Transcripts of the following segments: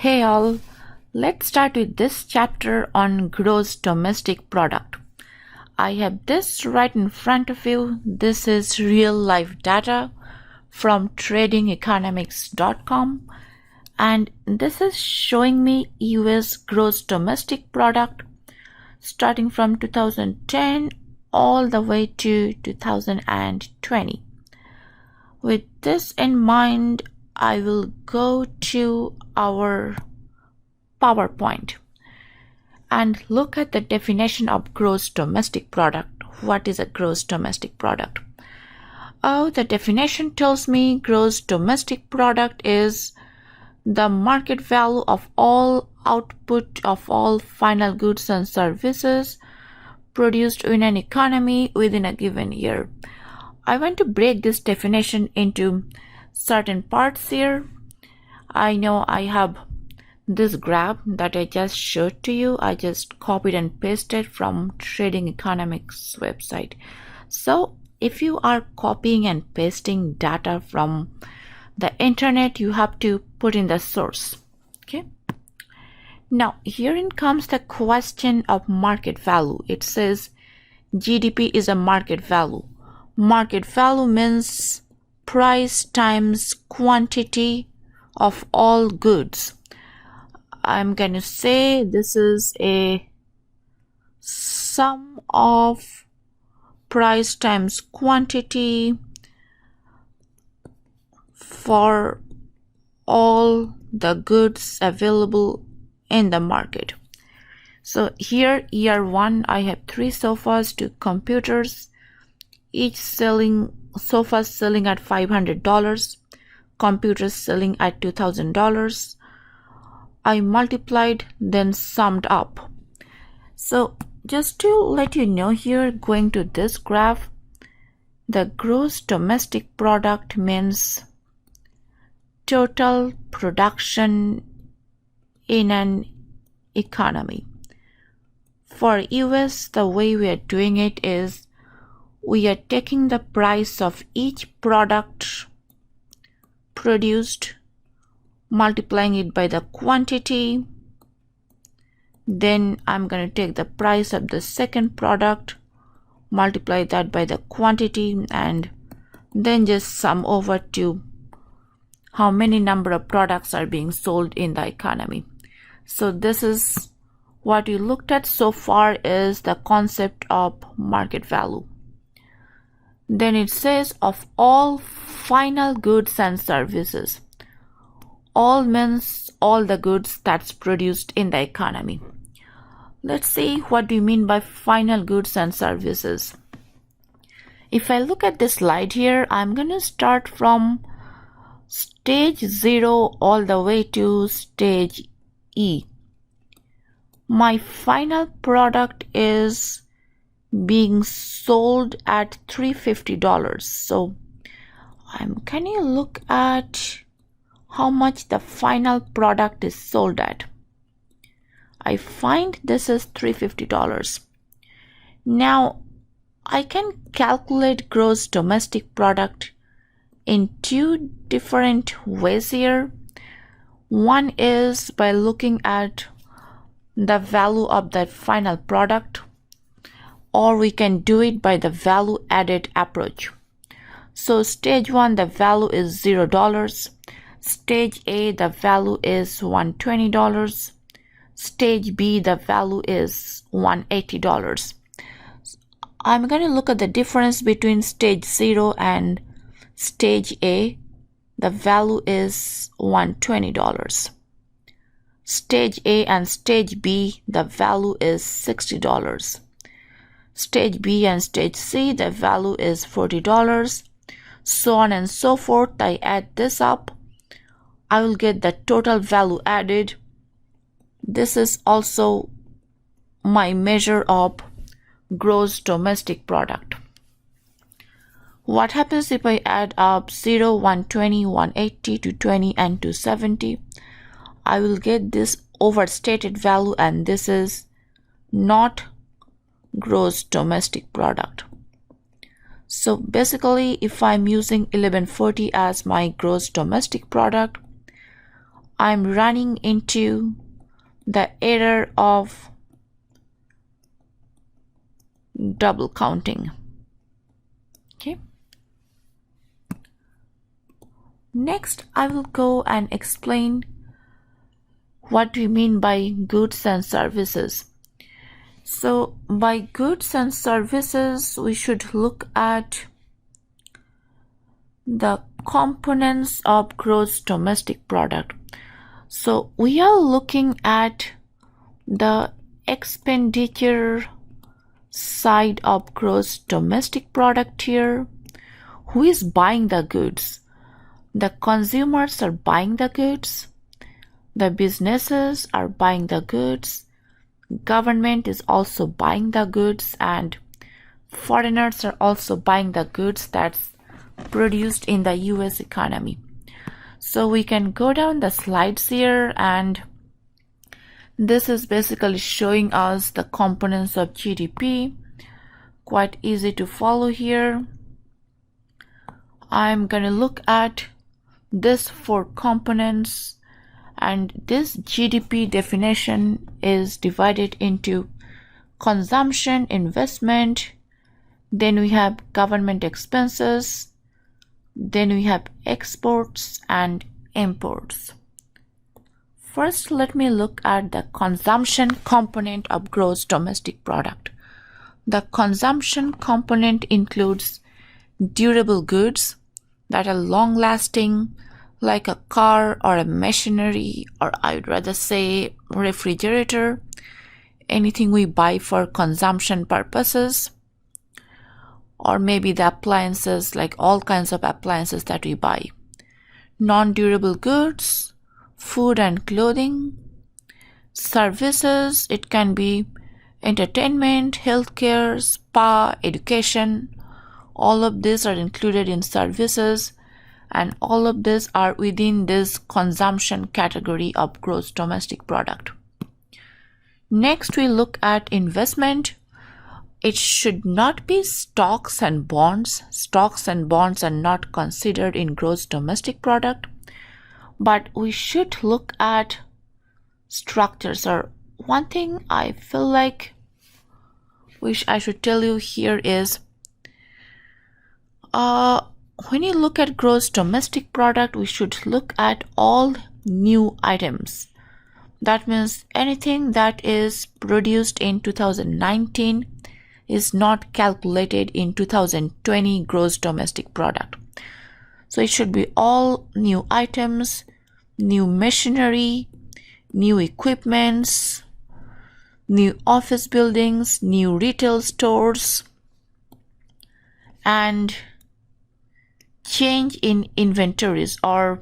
Hey all, let's start with this chapter on gross domestic product. I have this right in front of you. This is real life data from tradingeconomics.com, and this is showing me US gross domestic product starting from 2010 all the way to 2020. With this in mind, I will go to our PowerPoint and look at the definition of gross domestic product. What is a gross domestic product? The definition tells me gross domestic product is the market value of all output of all final goods and services produced in an economy within a given year. I want to break this definition into certain parts here. I know I have this graph that I just showed to you. I just copied and pasted from Trading Economics website. So if you are copying and pasting data from the internet, you have to put in the source. Okay. Now herein comes the question of market value. It says GDP is a market value. Market value means price times quantity of all goods. I'm going to say this is a sum of price times quantity for all the goods available in the market. So here, year one, I have 3 sofas, 2 computers, each sofas selling at $500, computers selling at $2,000. I multiplied, then summed up. So just to let you know here, going to this graph, the gross domestic product means total production in an economy. For US, the way we are doing it is we are taking the price of each product produced, multiplying it by the quantity. Then I'm going to take the price of the second product, multiply that by the quantity, and then just sum over to how many number of products are being sold in the economy. So this is what you looked at so far is the concept of market value. Then it says of all final goods and services. All means all the goods that's produced in the economy. Let's see what do you mean by final goods and services. If I look at this slide here, I'm going to start from stage 0 all the way to stage E. My final product is being sold at $350. So can you look at how much the final product is sold at? I find this is $350. Now I can calculate gross domestic product in 2 different ways here. One is by looking at the value of that final product, or we can do it by the value added approach. So stage 1, the value is $0. Stage A, the value is $120. Stage B, the value is $180. I'm going to look at the difference between stage 0 and stage A. The value is $120. Stage A and stage B, the value is $60. Stage B and stage C, the value is $40. So on and so forth. I add this up, I will get the total value added. This is also my measure of gross domestic product. What happens if I add up 0, 120, 180, 220 and 270? I will get this overstated value, and this is not gross domestic product. So basically, if I'm using 1140 as my gross domestic product, I'm running into the error of double counting. Okay. Next, I will go and explain what we mean by goods and services. So by goods and services, we should look at the components of gross domestic product. So we are looking at the expenditure side of gross domestic product here. Who is buying the goods? The consumers are buying the goods. The businesses are buying the goods. Government is also buying the goods, and foreigners are also buying the goods that's produced in the US economy. So we can go down the slides here, and this is basically showing us the components of GDP. Quite easy to follow here. I'm going to look at these 4 components, and this GDP definition is divided into consumption, investment, then we have government expenses, then we have exports and imports. First, let me look at the consumption component of gross domestic product. The consumption component includes durable goods that are long-lasting, like a car or a machinery, or I would rather say refrigerator, anything we buy for consumption purposes, or maybe the appliances, like all kinds of appliances that we buy. Non-durable goods, food and clothing. Services, it can be entertainment, healthcare, spa, education. All of these are included in services, and all of these are within this consumption category of gross domestic product. Next, we look at investment. It should not be stocks and bonds. Stocks and bonds are not considered in gross domestic product, but we should look at structures. Or one thing I feel like which I should tell you here is when you look at gross domestic product, we should look at all new items. That means anything that is produced in 2019 is not calculated in 2020 gross domestic product. So it should be all new items, new machinery, new equipments, new office buildings, new retail stores, and change in inventories or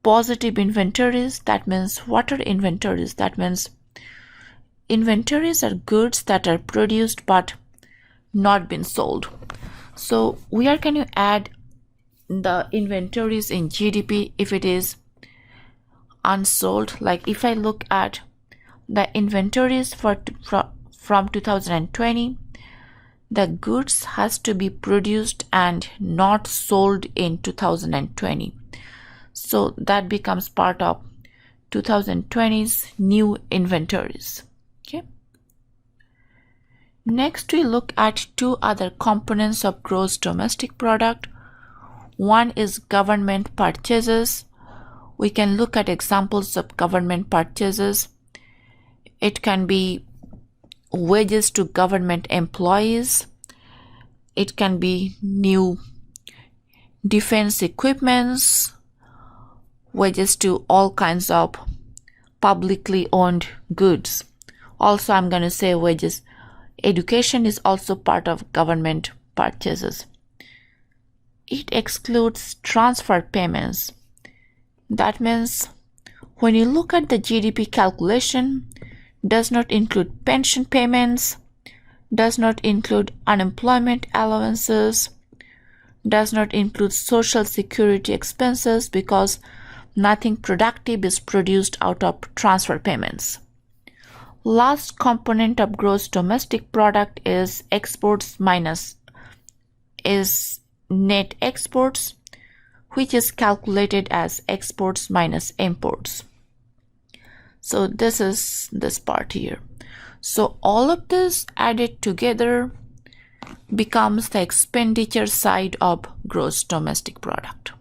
positive inventories. That means what are inventories? That means inventories are goods that are produced but not been sold. So where can you add the inventories in GDP if it is unsold? Like if I look at the inventories from 2020, the goods has to be produced and not sold in 2020. So that becomes part of 2020's new inventories. Okay. Next, we look at 2 other components of gross domestic product. One is government purchases. We can look at examples of government purchases. It can be wages to government employees. It can be new defense equipments, wages to all kinds of publicly owned goods. Also, I'm going to say wages. Education is also part of government purchases. It excludes transfer payments. That means when you look at the GDP calculation, does not include pension payments, does not include unemployment allowances, does not include social security expenses, because nothing productive is produced out of transfer payments. Last component of gross domestic product is exports minus is net exports, which is calculated as exports minus imports. So this is this part here. So all of this added together becomes the expenditure side of gross domestic product.